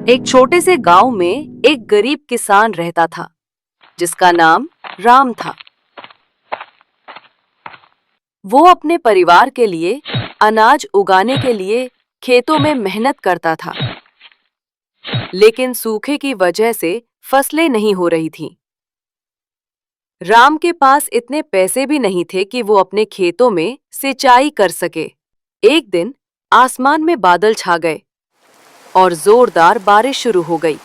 एक छोटे से गांव में एक गरीब किसान रहता था जिसका नाम राम था। वो अपने परिवार के लिए अनाज उगाने के लिए खेतों में मेहनत करता था, लेकिन सूखे की वजह से फसलें नहीं हो रही थीं। राम के पास इतने पैसे भी नहीं थे कि वो अपने खेतों में सिंचाई कर सके। एक दिन आसमान में बादल छा गए और जोरदार बारिश शुरू हो गई।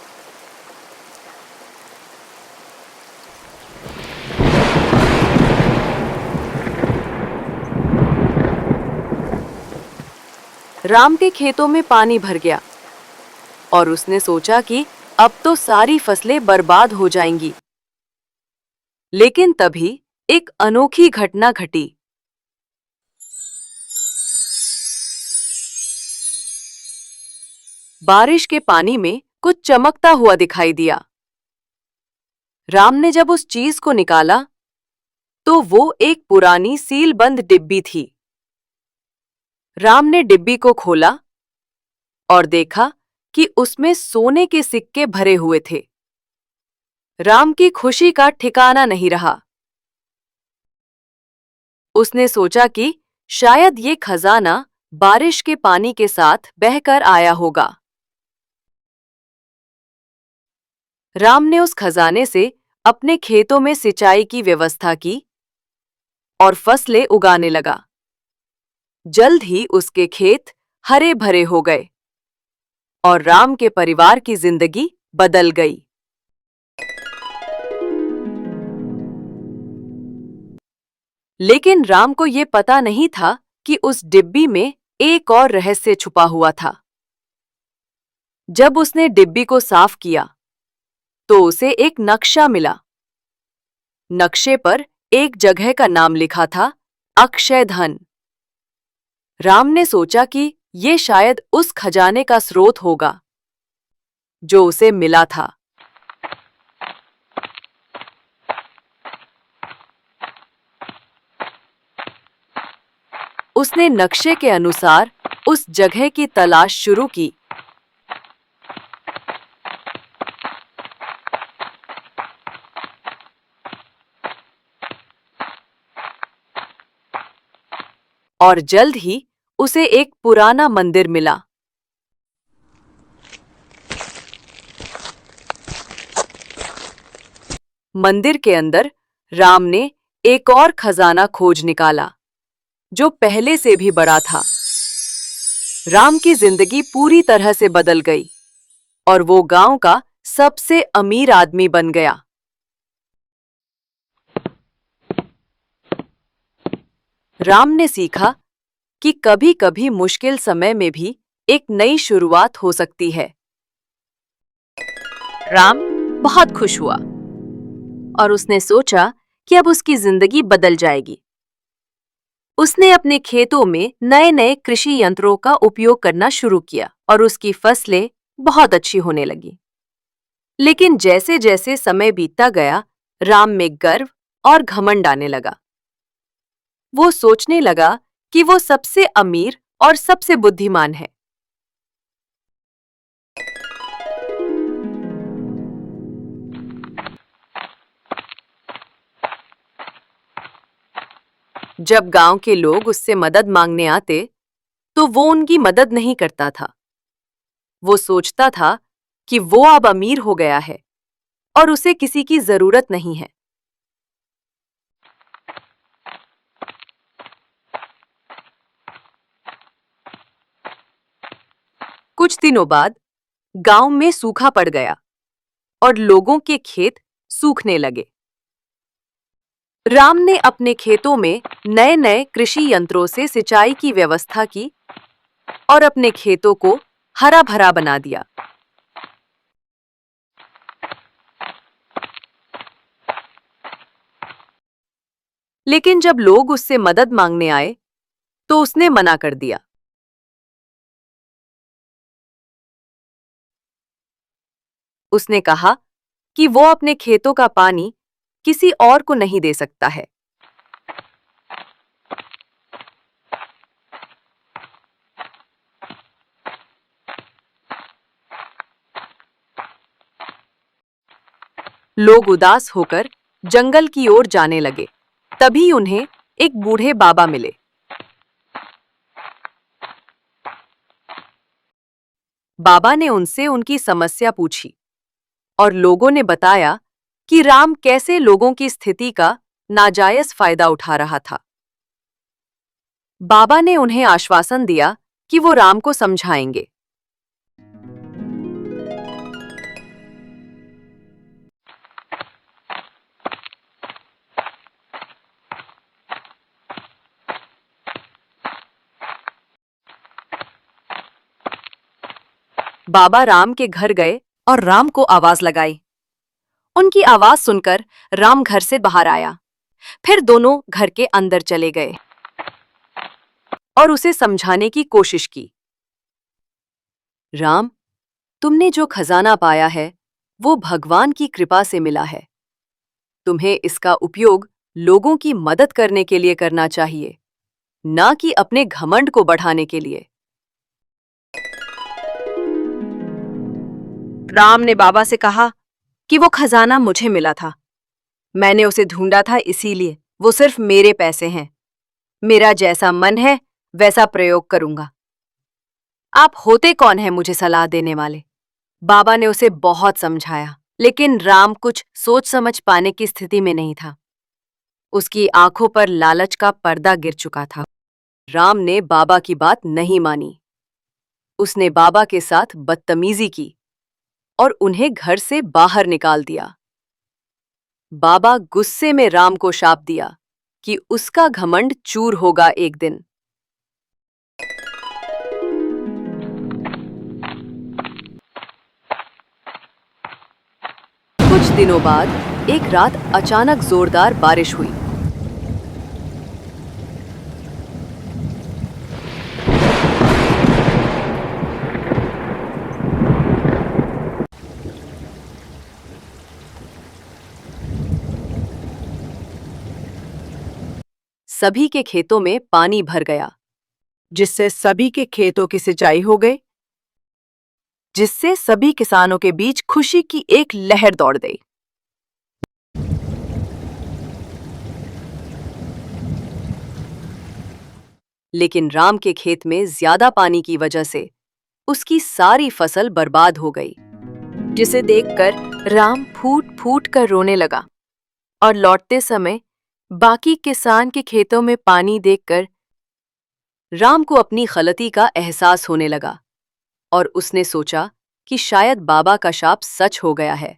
राम के खेतों में पानी भर गया और उसने सोचा कि अब तो सारी फसलें बर्बाद हो जाएंगी। लेकिन तभी एक अनोखी घटना घटी। बारिश के पानी में कुछ चमकता हुआ दिखाई दिया। राम ने जब उस चीज को निकाला तो वो एक पुरानी सीलबंद डिब्बी थी। राम ने डिब्बी को खोला और देखा कि उसमें सोने के सिक्के भरे हुए थे। राम की खुशी का ठिकाना नहीं रहा। उसने सोचा कि शायद ये खजाना बारिश के पानी के साथ बहकर आया होगा। राम ने उस खजाने से अपने खेतों में सिंचाई की व्यवस्था की और फसलें उगाने लगा। जल्द ही उसके खेत हरे भरे हो गए और राम के परिवार की जिंदगी बदल गई। लेकिन राम को ये पता नहीं था कि उस डिब्बी में एक और रहस्य छुपा हुआ था। जब उसने डिब्बी को साफ किया तो उसे एक नक्शा मिला। नक्शे पर एक जगह का नाम लिखा था, अक्षय धन। राम ने सोचा कि ये शायद उस खजाने का स्रोत होगा जो उसे मिला था। उसने नक्शे के अनुसार उस जगह की तलाश शुरू की। और जल्द ही उसे एक पुराना मंदिर मिला। मंदिर के अंदर राम ने एक और खजाना खोज निकाला जो पहले से भी बड़ा था। राम की जिंदगी पूरी तरह से बदल गई और वो गांव का सबसे अमीर आदमी बन गया। राम ने सीखा कि कभी-कभी मुश्किल समय में भी एक नई शुरुआत हो सकती है। राम बहुत खुश हुआ और उसने सोचा कि अब उसकी जिंदगी बदल जाएगी। उसने अपने खेतों में नए-नए कृषि यंत्रों का उपयोग करना शुरू किया और उसकी फसलें बहुत अच्छी होने लगी। लेकिन जैसे-जैसे समय बीतता गया, राम में गर्व और घमंड आने लगा। वो सोचने लगा कि वो सबसे अमीर और सबसे बुद्धिमान है। जब गांव के लोग उससे मदद मांगने आते, तो वो उनकी मदद नहीं करता था। वो सोचता था कि वो अब अमीर हो गया है और उसे किसी की जरूरत नहीं है। कुछ दिनों बाद गांव में सूखा पड़ गया और लोगों के खेत सूखने लगे। राम ने अपने खेतों में नए-नए कृषि यंत्रों से सिंचाई की व्यवस्था की और अपने खेतों को हरा भरा बना दिया। लेकिन जब लोग उससे मदद मांगने आए, तो उसने मना कर दिया। उसने कहा कि वो अपने खेतों का पानी किसी और को नहीं दे सकता है। लोग उदास होकर जंगल की ओर जाने लगे। तभी उन्हें एक बूढ़े बाबा मिले। बाबा ने उनसे उनकी समस्या पूछी और लोगों ने बताया कि राम कैसे लोगों की स्थिति का नाजायज फायदा उठा रहा था। बाबा ने उन्हें आश्वासन दिया कि वो राम को समझाएंगे। बाबा राम के घर गए और राम को आवाज लगाई। उनकी आवाज सुनकर राम घर से बाहर आया। फिर दोनों घर के अंदर चले गए और उसे समझाने की कोशिश की। राम, तुमने जो खजाना पाया है वो भगवान की कृपा से मिला है। तुम्हें इसका उपयोग लोगों की मदद करने के लिए करना चाहिए, ना कि अपने घमंड को बढ़ाने के लिए। राम ने बाबा से कहा कि वो खजाना मुझे मिला था। मैंने उसे ढूंढा था, इसीलिए वो सिर्फ मेरे पैसे हैं। मेरा जैसा मन है वैसा प्रयोग करूंगा। आप होते कौन हैं मुझे सलाह देने वाले? बाबा ने उसे बहुत समझाया, लेकिन राम कुछ सोच समझ पाने की स्थिति में नहीं था। उसकी आंखों पर लालच का पर्दा गिर चुका था। राम ने बाबा की बात नहीं मानी। उसने बाबा के साथ बदतमीजी की और उन्हें घर से बाहर निकाल दिया। बाबा गुस्से में राम को शाप दिया कि उसका घमंड चूर होगा एक दिन। कुछ दिनों बाद एक रात अचानक जोरदार बारिश हुई। सभी के खेतों में पानी भर गया, जिससे सभी के खेतों की सिंचाई हो गई, जिससे सभी किसानों के बीच खुशी की एक लहर दौड़ गई। लेकिन राम के खेत में ज्यादा पानी की वजह से उसकी सारी फसल बर्बाद हो गई, जिसे देखकर राम फूट फूट कर रोने लगा। और लौटते समय बाकी किसान के खेतों में पानी देखकर राम को अपनी गलती का एहसास होने लगा और उसने सोचा कि शायद बाबा का शाप सच हो गया है।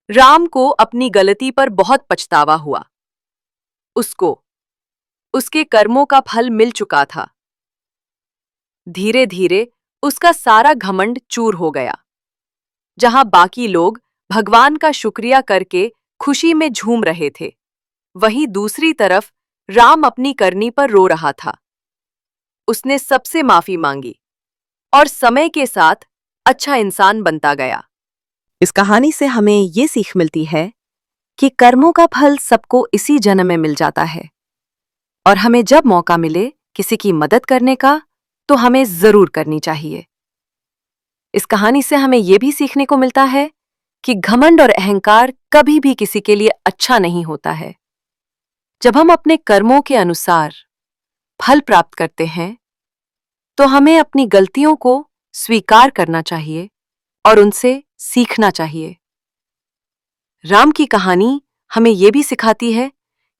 राम को अपनी गलती पर बहुत पछतावा हुआ। उसको उसके कर्मों का फल मिल चुका था। धीरे धीरे उसका सारा घमंड चूर हो गया। जहां बाकी लोग भगवान का शुक्रिया करके खुशी में झूम रहे थे, वहीं दूसरी तरफ राम अपनी करनी पर रो रहा था। उसने सबसे माफी मांगी और समय के साथ अच्छा इंसान बनता गया। इस कहानी से हमें ये सीख मिलती है कि कर्मों का फल सबको इसी जन्म में मिल जाता है, और हमें जब मौका मिले किसी की मदद करने का तो हमें जरूर करनी चाहिए। इस कहानी से हमें यह भी सीखने को मिलता है कि घमंड और अहंकार कभी भी किसी के लिए अच्छा नहीं होता है। जब हम अपने कर्मों के अनुसार फल प्राप्त करते हैं तो हमें अपनी गलतियों को स्वीकार करना चाहिए और उनसे सीखना चाहिए। राम की कहानी हमें यह भी सिखाती है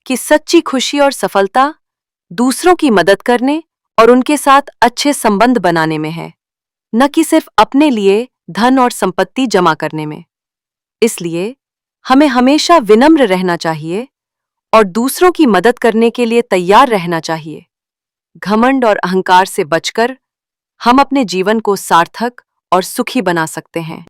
कि सच्ची खुशी और सफलता दूसरों की मदद करने और उनके साथ अच्छे संबंध बनाने में है, न कि सिर्फ अपने लिए धन और संपत्ति जमा करने में। इसलिए हमें हमेशा विनम्र रहना चाहिए और दूसरों की मदद करने के लिए तैयार रहना चाहिए। घमंड और अहंकार से बचकर हम अपने जीवन को सार्थक और सुखी बना सकते हैं।